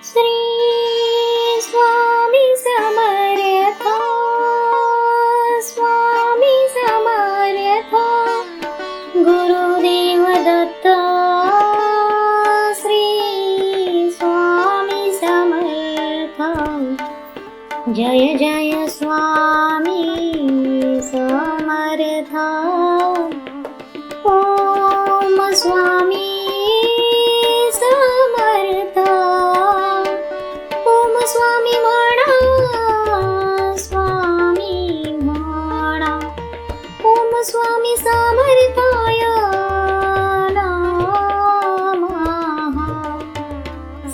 श्री स्वामी समर्थ, स्वामी समर्थ, गुरुदेव दत्त, श्री स्वामी समर्थ। जय जय स्वामी समर्थ। ओम स्वामी समर्थ। ओम स्वामी म्हणा, स्वामी म्हणा। ओम स्वामी समर्थाय नमः।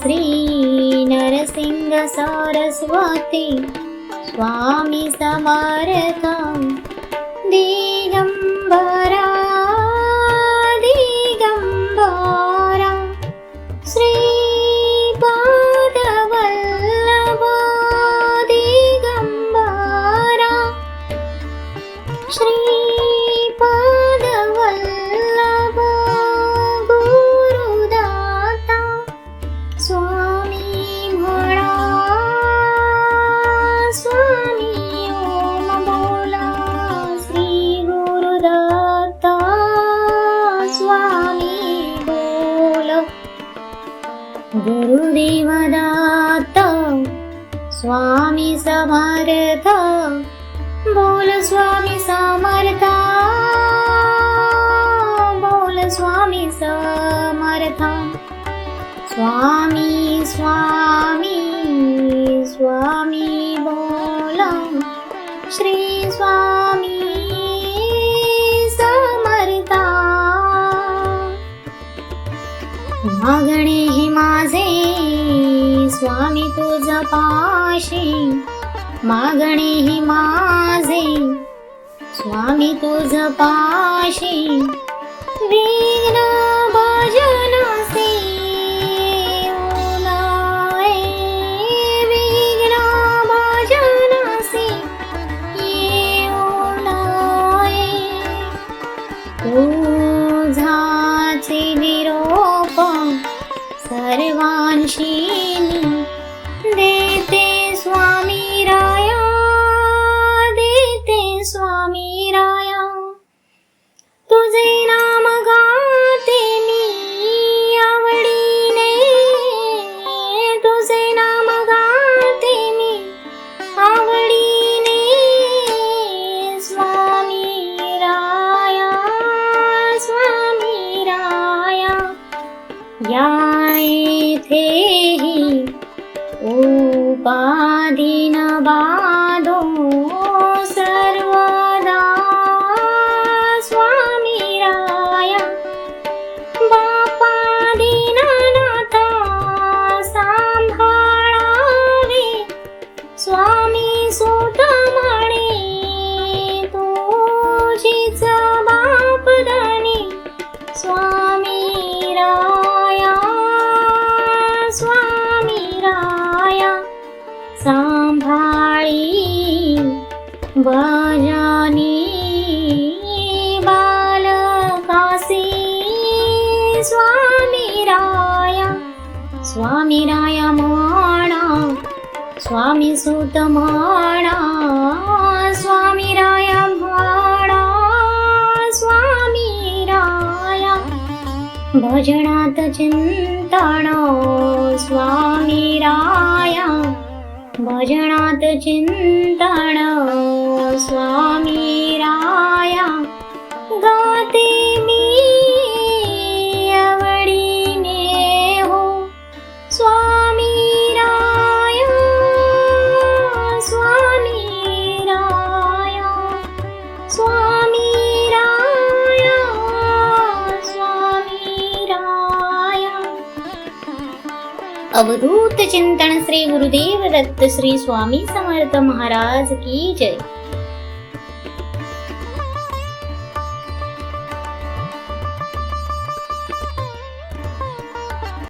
श्री नरसिंह सरस्वती स्वामी समर्थ। दिगंबरा दिगंबरा, श्रीपादवल्लभ दिगंबरा, श्रीपादवल्लभ गुरुदाता स्वामी म्हणा, स्वामी ओम बोला। श्री गुरुदत्ता स्वामी बोल। गुरुदेव दत्त स्वामी समर्थ बोल। स्वामी समर्थ बोल। स्वामी समर्थ। स्वामी स्वामी स्वामी बोल। श्री स्वामी समर्थ। मागणे हे माझे स्वामी तुझ पाशी, मागणे हे माझे स्वामी तुझ पाशी। विघ्न भजनासे ओलाए, विघ्न भजनासे ये ओलाए। तुझाचे निरोप सर्वांशी देते स्वामी राया, देते स्वामी राया। तुझे नाम गाते मी आवडीने, तुझे नाम गाते मी आवडीने। स्वामी राया, स्वामी राया। या येथेही उपाधी न बाधो सर्वदा स्वामी राया। बापा दीनानाथा सांभाळावे, स्वामी सूत म्हणे तुझीच बापदानी। स्वामी राया, स्वामी राया। सांभाळी भजनी बालकासी स्वामी राया। स्वामी राया म्हणा, स्वामी सूत म्हणा, स्वामी राया म्हणा, स्वामी राया। भजनात चिंतन स्वामी राया, भजनात चिंतन स्वामी राया। गाते मी आवडीने हो स्वामी राया, स्वामी राया, स्वामी राया, स्वामी राया। अवधूत चिंतन श्री गुरुदेव दत्त श्री स्वामी समर्थ महाराज की जय।